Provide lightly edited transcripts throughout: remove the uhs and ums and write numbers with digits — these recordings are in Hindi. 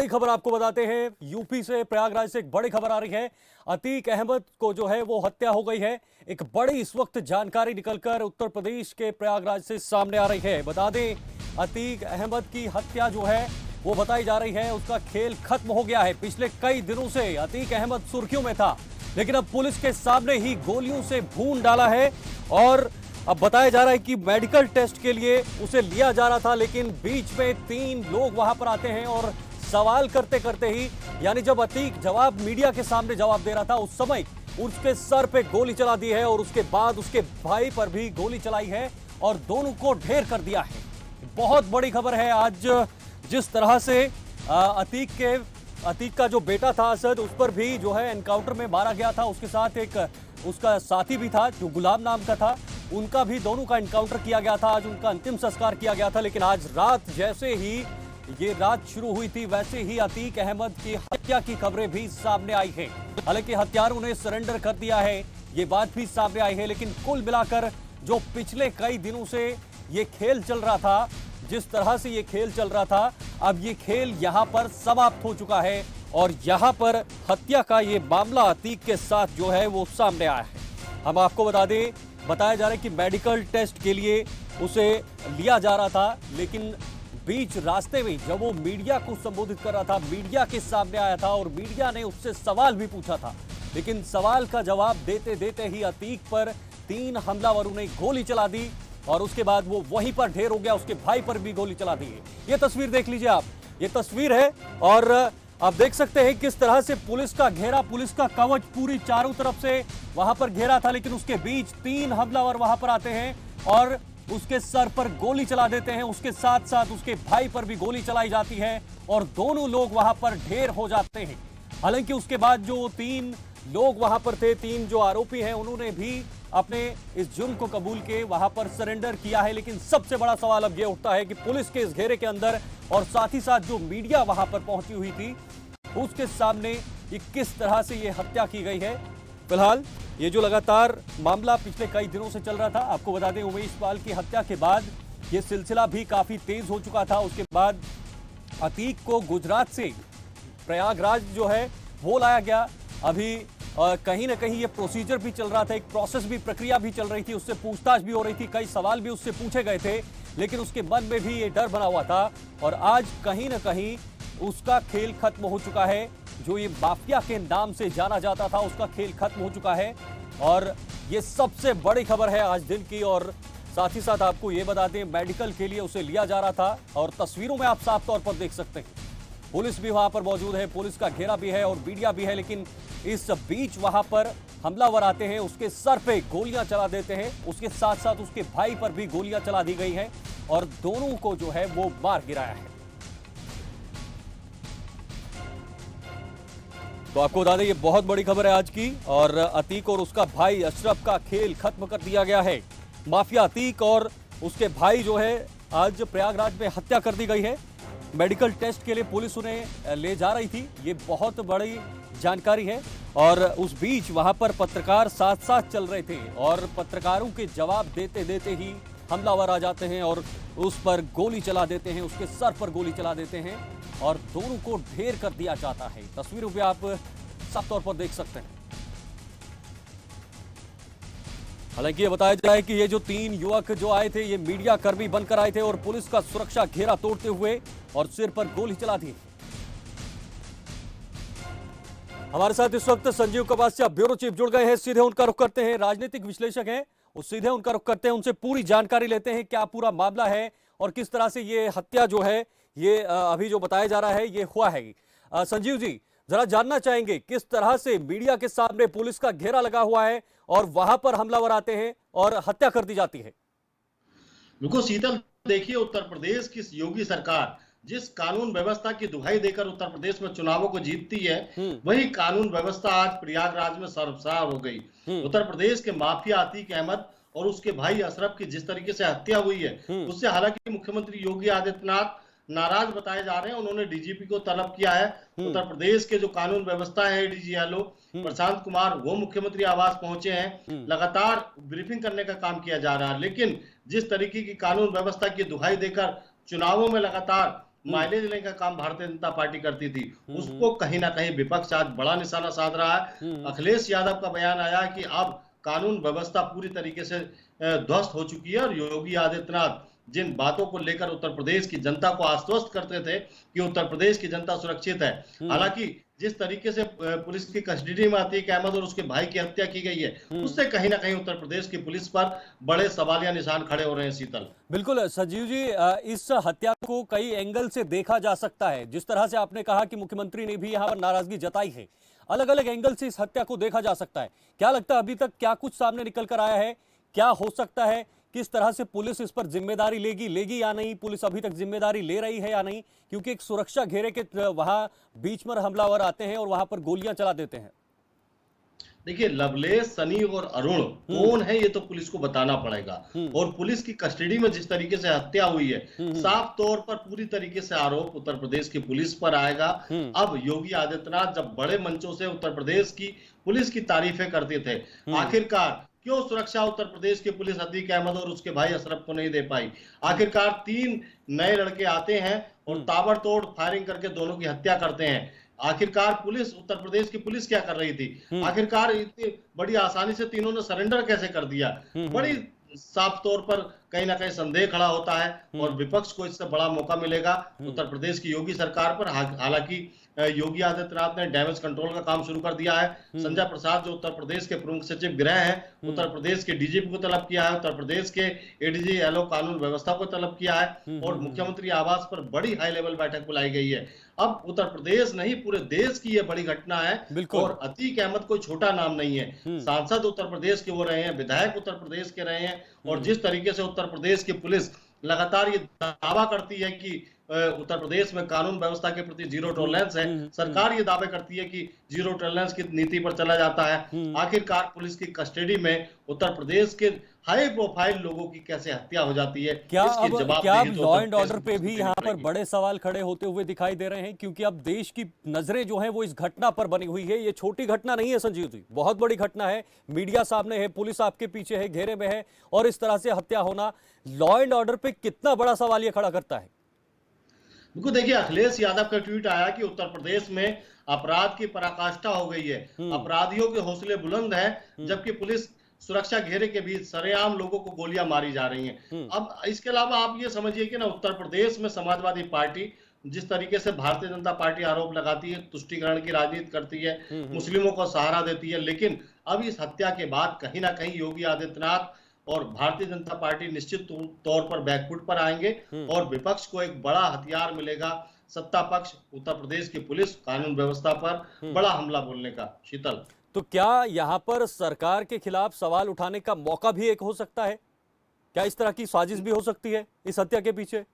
बड़ी खबर आपको बताते हैं। यूपी से, प्रयागराज से एक बड़ी खबर आ रही है। अतीक अहमद को जो है वो हत्या हो गई है। एक बड़ी इस वक्त जानकारी निकलकर उत्तर प्रदेश के प्रयागराज से सामने आ रही है। बता दें, अतीक अहमद की हत्या जो है वो बताई जा रही है। उसका खेल खत्म हो गया है। पिछले कई दिनों से अतीक अहमद सुर्खियों में था, लेकिन अब पुलिस के सामने ही गोलियों से भून डाला है। और अब बताया जा रहा है कि मेडिकल टेस्ट के लिए उसे लिया जा रहा था, लेकिन बीच में 3 लोग वहां पर आते हैं और सवाल करते करते ही, यानी जब अतीक मीडिया के सामने जवाब दे रहा था, उस समय उसके सर पे गोली चला दी है और उसके बाद उसके भाई पर भी गोली चलाई है और दोनों को ढेर कर दिया है। बहुत बड़ी खबर है आज। जिस तरह से अतीक का जो बेटा था असद, उस पर भी जो है एनकाउंटर में मारा गया था। उसके साथ एक उसका साथी भी था जो गुलाम नाम का था, उनका भी, दोनों का एनकाउंटर किया गया था। आज उनका अंतिम संस्कार किया गया था। लेकिन आज रात जैसे ही ये रात शुरू हुई थी, वैसे ही अतीक अहमद की हत्या की खबरें भी सामने आई हैं। हालांकि हत्यारों ने सरेंडर कर दिया है, ये बात भी सामने आई है। लेकिन कुल मिलाकर जो पिछले कई दिनों से ये खेल चल रहा था, जिस तरह से ये खेल चल रहा था, अब ये खेल यहाँ पर समाप्त हो चुका है और यहाँ पर हत्या का ये मामला अतीक के साथ जो है वो सामने आया है। हम आपको बता दें, बताया जा रहा है कि मेडिकल टेस्ट के लिए उसे लिया जा रहा था, लेकिन बीच रास्ते में जब वो मीडिया को संबोधित कर रहा था, मीडिया के सामने आया था और मीडिया ने उससे सवाल भी पूछा था, लेकिन सवाल का जवाब देते देते ही अतीक पर 3 हमलावरों ने गोली चला दी और उसके बाद वो वहीं पर ढेर हो गया। उसके भाई पर भी गोली चला दी है। ये तस्वीर देख लीजिए आप, ये तस्वीर है और आप देख सकते हैं किस तरह से पुलिस का घेरा, पुलिस का कवच पूरी चारों तरफ से वहां पर घेरा था, लेकिन उसके बीच 3 हमलावर वहां पर आते हैं और उसके सर पर गोली चला देते हैं। उसके साथ साथ उसके भाई पर भी गोली चलाई जाती है और दोनों लोग वहां पर ढेर हो जाते हैं। हालांकि उसके बाद जो 3 लोग वहां पर थे, 3 जो आरोपी हैं, उन्होंने भी अपने इस जुर्म को कबूल के वहां पर सरेंडर किया है। लेकिन सबसे बड़ा सवाल अब यह उठता है कि पुलिस के इस घेरे के अंदर और साथ ही साथ जो मीडिया वहां पर पहुंची हुई थी, उसके सामने ये किस तरह से ये हत्या की गई है। फिलहाल ये जो लगातार मामला पिछले कई दिनों से चल रहा था, आपको बता दें उमेश पाल की हत्या के बाद ये सिलसिला भी काफी तेज हो चुका था। उसके बाद अतीक को गुजरात से प्रयागराज जो है वो लाया गया। अभी कहीं ना कहीं ये प्रोसीजर भी चल रहा था, एक प्रोसेस भी, प्रक्रिया भी चल रही थी, उससे पूछताछ भी हो रही थी, कई सवाल भी उससे पूछे गए थे, लेकिन उसके मन में भी ये डर बना हुआ था। और आज कहीं ना कहीं उसका खेल खत्म हो चुका है। जो ये माफिया के नाम से जाना जाता था, उसका खेल खत्म हो चुका है और ये सबसे बड़ी खबर है आज दिन की। और साथ ही साथ आपको ये बता दें, मेडिकल के लिए उसे लिया जा रहा था और तस्वीरों में आप साफ तौर पर देख सकते हैं पुलिस भी वहां पर मौजूद है, पुलिस का घेरा भी है और मीडिया भी है। लेकिन इस बीच वहां पर हमलावर आते हैं, उसके सर पे गोलियां चला देते हैं, उसके साथ साथ उसके भाई पर भी गोलियां चला दी गई हैं और दोनों को जो है वो मार गिराया है। तो आपको बता दें, ये बहुत बड़ी खबर है आज की। और अतीक और उसका भाई अशरफ का खेल खत्म कर दिया गया है। माफिया अतीक और उसके भाई जो है, आज प्रयागराज में हत्या कर दी गई है। मेडिकल टेस्ट के लिए पुलिस उन्हें ले जा रही थी, ये बहुत बड़ी जानकारी है। और उस बीच वहां पर पत्रकार साथ साथ चल रहे थे और पत्रकारों के जवाब देते देते ही हमलावर आ जाते हैं और उस पर गोली चला देते हैं, उसके सर पर गोली चला देते हैं और दोनों को ढेर कर दिया जाता है। तस्वीरों पे आप साफ तौर पर देख सकते हैं। हालांकि ये बताया जा रहा है कि ये जो 3 युवक जो आए थे, ये मीडिया कर्मी बनकर आए थे और पुलिस का सुरक्षा घेरा तोड़ते हुए और सिर पर गोली चला दी। हमारे साथ इस वक्त संजीव कपासिया ब्यूरो चीफ जुड़ गए हैं, सीधे उनका रुख करते हैं। राजनीतिक विश्लेषक हैं, वो सीधे उनका रुख करते हैं, उनसे पूरी जानकारी लेते हैं क्या पूरा मामला है और किस तरह से ये हत्या जो है, ये अभी जो बताया जा रहा है ये हुआ है। संजीव जी, जरा जानना चाहेंगे किस तरह से मीडिया के सामने पुलिस का घेरा लगा हुआ है और वहां पर हमलावर आते हैं और हत्या कर दी जाती है। बिल्कुल शीतल, देखिए उत्तर प्रदेश की योगी सरकार जिस कानून व्यवस्था की दुहाई देकर उत्तर प्रदेश में चुनावों को जीतती है, वही कानून व्यवस्था आज प्रयागराज में शर्मसार हो गई। उत्तर प्रदेश के माफिया अतीक अहमद और उसके भाई अशरफ की जिस तरीके से हत्या हुई है, उससे हालांकि मुख्यमंत्री योगी आदित्यनाथ नाराज बताए जा रहे हैं। उन्होंने डीजीपी को तलब किया है। उत्तर प्रदेश के जो कानून व्यवस्था है, एडीजी एलओ प्रशांत कुमार, वो मुख्यमंत्री आवास पहुंचे हैं। लगातार ब्रीफिंग करने का काम किया जा रहा है। लेकिन जिस तरीके की कानून व्यवस्था की दुहाई देकर चुनावों में लगातार माइलेज लेने का काम भारतीय जनता पार्टी करती थी, उसको कहीं ना कहीं विपक्ष आज बड़ा निशाना साध रहा है। अखिलेश यादव का बयान आया कि अब कानून व्यवस्था पूरी तरीके से ध्वस्त हो चुकी है और योगी आदित्यनाथ जिन बातों को लेकर उत्तर प्रदेश की जनता को आश्वस्त करते थे कि उत्तर प्रदेश की जनता सुरक्षित है, हालांकि जिस तरीके से पुलिस की कस्टडी में अतीक अहमद और उसके भाई की हत्या की गई है, उससे कहीं ना कहीं उत्तर प्रदेश की पुलिस पर बड़े सवालिया निशान खड़े हो रहे हैं। शीतल, बिल्कुल संजीव जी, इस हत्या को कई एंगल से देखा जा सकता है। जिस तरह से आपने कहा कि मुख्यमंत्री ने भी यहाँ पर नाराजगी जताई है, अलग अलग एंगल से इस हत्या को देखा जा सकता है। क्या लगता है अभी तक क्या कुछ सामने निकल कर आया है? क्या हो सकता है? किस तरह से पुलिस इस पर जिम्मेदारी लेगी या नहीं? पुलिस अभी तक जिम्मेदारी ले रही है या नहीं? क्योंकि एक सुरक्षा घेरे के वहां बीच में हमलावर आते हैं और वहां पर गोलियां चला देते हैं। देखिए, लवलेश, सनी और अरुण कौन है ये तो पुलिस को बताना पड़ेगा। और पुलिस की कस्टडी में जिस तरीके से हत्या हुई है, साफ तौर पर पूरी तरीके से आरोप उत्तर प्रदेश की पुलिस पर आएगा। अब योगी आदित्यनाथ जब बड़े मंचों से उत्तर प्रदेश की पुलिस की तारीफें करते थे, आखिरकार क्यों सुरक्षा उत्तर प्रदेश की पुलिस अतीक अहमद और उसके भाई अशरफ को नहीं दे पाई? आखिरकार 3 नए लड़के आते हैं और ताबड़तोड़ फायरिंग करके दोनों की हत्या करते हैं। आखिरकार पुलिस, उत्तर प्रदेश की पुलिस क्या कर रही थी? आखिरकार इतनी बड़ी आसानी से तीनों ने सरेंडर कैसे कर दिया? बड़ी साफ तौर पर कहीं ना कहीं संदेह खड़ा होता है और विपक्ष को इससे बड़ा मौका मिलेगा उत्तर प्रदेश की योगी सरकार पर। हालांकि योगी आदित्यनाथ ने डैमेज कंट्रोल का काम शुरू कर दिया है। संजय प्रसाद जो उत्तर प्रदेश के प्रमुख सचिव गृह हैं, उत्तर प्रदेश के डीजीपी को तलब किया है, उत्तर प्रदेश के एडीजी एलओ कानून व्यवस्था को तलब किया है और मुख्यमंत्री आवास पर बड़ी हाई लेवल बैठक बुलाई गई है। अब उत्तर प्रदेश नहीं, पूरे देश की यह बड़ी घटना है और अतीक अहमद कोई छोटा नाम नहीं है। सांसद उत्तर प्रदेश के वो रहे हैं, विधायक उत्तर प्रदेश के रहे हैं और जिस तरीके से उत्तर प्रदेश की पुलिस लगातार ये दावा करती है कि उत्तर प्रदेश में कानून व्यवस्था के प्रति जीरो टॉलरेंस है, सरकार ये दावे करती है कि जीरो टॉलरेंस की नीति पर चला जाता है, आखिरकार पुलिस की कस्टडी में उत्तर प्रदेश के हाई प्रोफाइल लोगों की कैसे हत्या हो जाती है? क्या अब लॉ एंड ऑर्डर पे भी यहाँ पर बड़े सवाल खड़े होते हुए दिखाई दे रहे हैं? क्योंकि अब देश की नजरें जो है वो इस घटना पर बनी हुई है। ये छोटी घटना नहीं है संजीव जी, बहुत बड़ी घटना है। मीडिया सामने है, पुलिस आपके पीछे है, घेरे में है और इस तरह से हत्या होना लॉ एंड ऑर्डर पे कितना बड़ा सवाल ये खड़ा करता है? बिल्कुल, देखिए, अखिलेश यादव का ट्वीट आया कि उत्तर प्रदेश में अपराध की पराकाष्ठा हो गई है, अपराधियों के हौसले बुलंद हैं, जबकि पुलिस सुरक्षा घेरे के बीच सरेआम लोगों को गोलियां मारी जा रही हैं। अब इसके अलावा आप ये समझिए कि ना, उत्तर प्रदेश में समाजवादी पार्टी जिस तरीके से भारतीय जनता पार्टी आरोप लगाती है, तुष्टीकरण की राजनीति करती है, मुस्लिमों को सहारा देती है, लेकिन अब इस हत्या के बाद कहीं ना कहीं योगी आदित्यनाथ और भारतीय जनता पार्टी निश्चित तौर पर बैकफुट पर आएंगे और विपक्ष को एक बड़ा हथियार मिलेगा सत्ता पक्ष, उत्तर प्रदेश की पुलिस, कानून व्यवस्था पर बड़ा हमला बोलने का। शीतल, तो क्या यहाँ पर सरकार के खिलाफ सवाल उठाने का मौका भी एक हो सकता है? क्या इस तरह की साजिश भी हो सकती है इस हत्या के पीछे?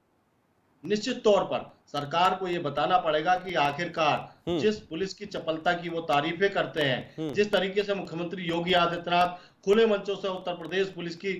निश्चित तौर पर सरकार को यह बताना पड़ेगा कि आखिरकार जिस पुलिस की चपलता की वो तारीफें करते हैं, जिस तरीके से मुख्यमंत्री योगी आदित्यनाथ खुले मंचों से उत्तर प्रदेश पुलिस की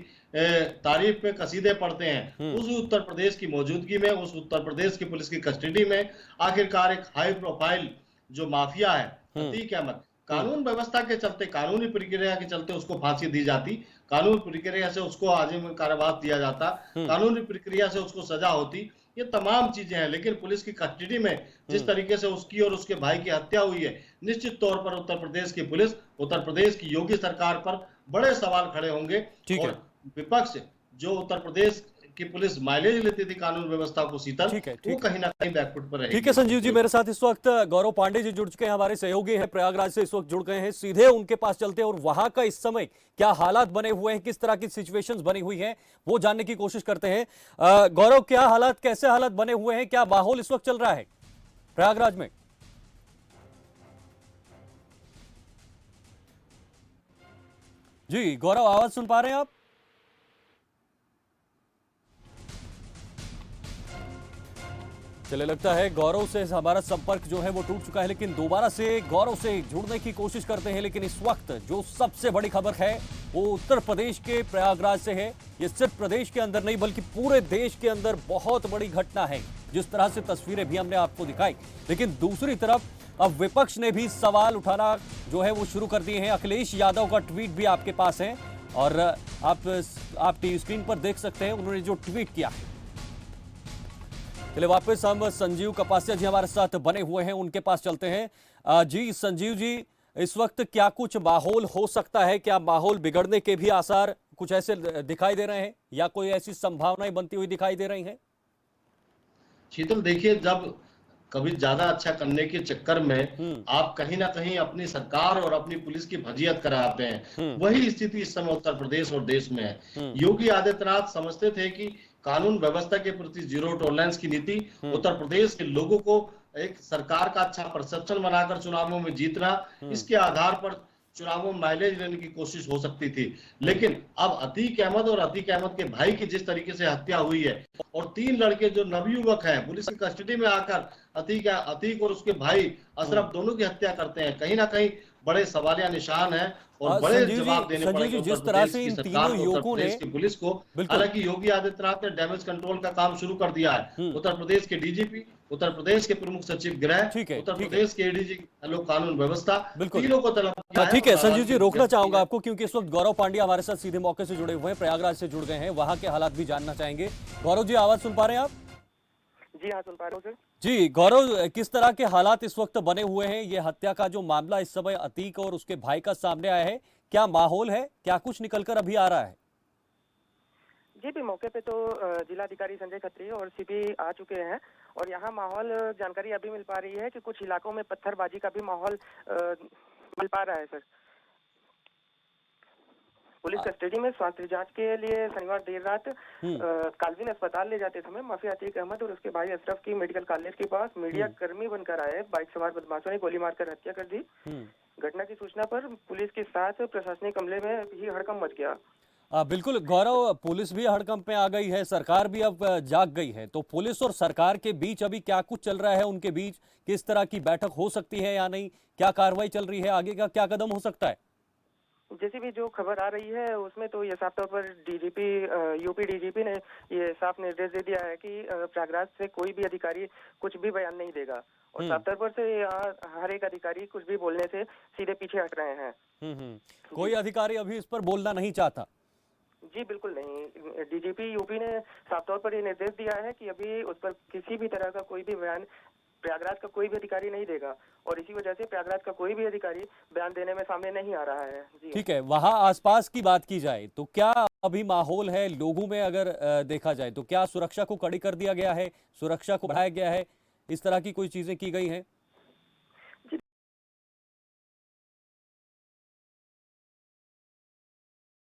तारीफ में कसीदे पढ़ते हैं, उस उत्तर प्रदेश की मौजूदगी में, उस उत्तर प्रदेश की पुलिस की कस्टडी में आखिरकार एक हाई प्रोफाइल जो माफिया है अतीक अहमद, कानून व्यवस्था के चलते, कानूनी प्रक्रिया के चलते उसको फांसी दी जाती, कानूनी प्रक्रिया से उसको आजीवन कारावास दिया जाता, कानूनी प्रक्रिया से उसको सजा होती, ये तमाम चीजें हैं। लेकिन पुलिस की कस्टडी में जिस तरीके से उसकी और उसके भाई की हत्या हुई है, निश्चित तौर पर उत्तर प्रदेश की पुलिस, उत्तर प्रदेश की योगी सरकार पर बड़े सवाल खड़े होंगे और विपक्ष जो उत्तर प्रदेश की पुलिस माइलेज लेती थी कानून व्यवस्था को, शीतल, वो कहीं ना कहीं बैकफुट पर रहेगी। ठीक है संजीव जी, मेरे साथ इस वक्त गौरव पांडे जी जुड़ चुके हैं, हमारे सहयोगी हैं, प्रयागराज से इस वक्त जुड़ गए हैं। सीधे उनके पास चलते हैं और वहां का इस समय क्या हालात बने हुए हैं, किस तरह की सिचुएशंस बनी हुई हैं, वो जानने की कोशिश करते हैं। गौरव, क्या हालात, कैसे हालात बने हुए हैं, क्या माहौल इस वक्त चल रहा है प्रयागराज में? जी गौरव, आवाज सुन पा रहे हैं आप? चले, लगता है गौरव से हमारा संपर्क जो है वो टूट चुका है, लेकिन दोबारा से गौरव से जुड़ने की कोशिश करते हैं। लेकिन इस वक्त जो सबसे बड़ी खबर है वो उत्तर प्रदेश के प्रयागराज से है। ये सिर्फ प्रदेश के अंदर नहीं बल्कि पूरे देश के अंदर बहुत बड़ी घटना है। जिस तरह से तस्वीरें भी हमने आपको दिखाई, लेकिन दूसरी तरफ अब विपक्ष ने भी सवाल उठाना जो है वो शुरू कर दिए हैं। अखिलेश यादव का ट्वीट भी आपके पास है और आप टीवी स्क्रीन पर देख सकते हैं उन्होंने जो ट्वीट किया है। चलिए वापस हम संजीव कपासिया जी हमारे साथ बने हुए हैं, उनके पास चलते हैं। जी संजीव जी, इस वक्त क्या कुछ माहौल हो सकता है? क्या माहौल बिगड़ने के भी आसार कुछ ऐसे दिखाई दे रहे हैं या कोई ऐसी संभावनाएं बनती हुई दिखाई दे रही हैं? शीतल, देखिए, जब कभी ज्यादा अच्छा करने के चक्कर में हम्म। आप कहीं ना कहीं अपनी सरकार और अपनी पुलिस की भजियत कराते हैं, हम्म। वही स्थिति इस समय उत्तर प्रदेश और देश में है। हम्म। योगी आदित्यनाथ समझते थे कि कानून व्यवस्था के प्रति जीरो टॉलरेंस की नीति हम्म। उत्तर प्रदेश के लोगों को एक सरकार का अच्छा परसेप्शन बनाकर चुनावों में जीतना, इसके आधार पर चुनावों में माइलेज लेने की कोशिश हो सकती थी। लेकिन अब अतीक अहमद और अतीक अहमद के भाई की जिस तरीके से हत्या हुई है, और 3 लड़के जो नवयुवक हैं पुलिस की कस्टडी में आकर अतीक और उसके भाई अशरफ दोनों की हत्या करते हैं, कहीं ना कहीं बड़े सवालिया निशान है और बड़े जवाब देने पड़ेंगे जिस उत्तर तरह प्रदेश से की इन सरकार तीनों को, उत्तर युवकों ने, प्रदेश की पुलिस को। बिल्कुल, हालांकि योगी आदित्यनाथ ने डैमेज कंट्रोल का काम शुरू कर दिया है। उत्तर प्रदेश के डीजीपी, उत्तर प्रदेश के प्रमुख सचिव गृह, ठीक है, उत्तर ठीक है, प्रदेश के एडीजी कानून व्यवस्था, बिल्कुल, तीनों को तलब किया है। ठीक है और संजीव जी, अदालत रोकना की चाहूंगा है। आपको क्योंकि इस वक्त गौरव पांड्या हमारे साथ सीधे मौके से जुड़े हुए हैं, प्रयागराज से जुड़ गए हैं, वहां के हालात भी जानना चाहेंगे। गौरव जी, आवाज सुन पा रहे हैं आप? जी हाँ, सुन पा रहा हूँ सर। जी गौरव, किस तरह के हालात इस वक्त बने हुए हैं? ये हत्या का जो मामला इस समय अतीक और उसके भाई का सामने आया है, क्या माहौल है? क्या कुछ निकलकर अभी आ रहा है? जी भी मौके पे तो जिलाधिकारी संजय खत्री और सीपी आ चुके हैं और यहाँ माहौल जानकारी अभी मिल पा रही है कि कुछ इलाकों में पत्थरबाजी का भी माहौल मिल पा रहा है सर। पुलिस कस्टडी में स्वास्थ्य जांच के लिए शनिवार देर रात कालविन अस्पताल ले जाते समय माफिया अतीक अहमद और उसके भाई अशरफ की मेडिकल कॉलेज के पास मीडिया कर्मी बनकर आए बाइक सवार बदमाशों ने गोली मारकर हत्या कर दी। घटना की सूचना पर पुलिस के साथ प्रशासनिक अमले में भी हड़कंप मच गया। बिल्कुल गौरव, पुलिस भी हड़कंप में आ गई है, सरकार भी अब जाग गई है, तो पुलिस और सरकार के बीच अभी क्या कुछ चल रहा है? उनके बीच किस तरह की बैठक हो सकती है या नहीं? क्या कार्रवाई चल रही है? आगे का क्या कदम हो सकता है? जैसी भी जो खबर आ रही है उसमें तो ये साफ तौर पर यूपी डीजीपी ने ये साफ निर्देश दे दिया है कि प्रयागराज से कोई भी अधिकारी कुछ भी बयान नहीं देगा और साफ तौर पर से हर एक अधिकारी कुछ भी बोलने से सीधे पीछे हट रहे हैं। कोई अधिकारी अभी इस पर बोलना नहीं चाहता? जी बिल्कुल नहीं, डीजीपी यूपी ने साफ तौर पर ये निर्देश दिया है कि अभी उस पर किसी भी तरह का कोई भी बयान प्रयागराज का कोई भी अधिकारी नहीं देगा और इसी वजह से प्रयागराज का कोई भी अधिकारी बयान देने में सामने नहीं आ रहा है। जी ठीक है, वहां आसपास की बात की जाए तो क्या अभी माहौल है लोगों में? अगर देखा जाए तो क्या सुरक्षा को कड़ी कर दिया गया है, सुरक्षा को बढ़ाया गया है, इस तरह की कोई चीजें की गई हैं?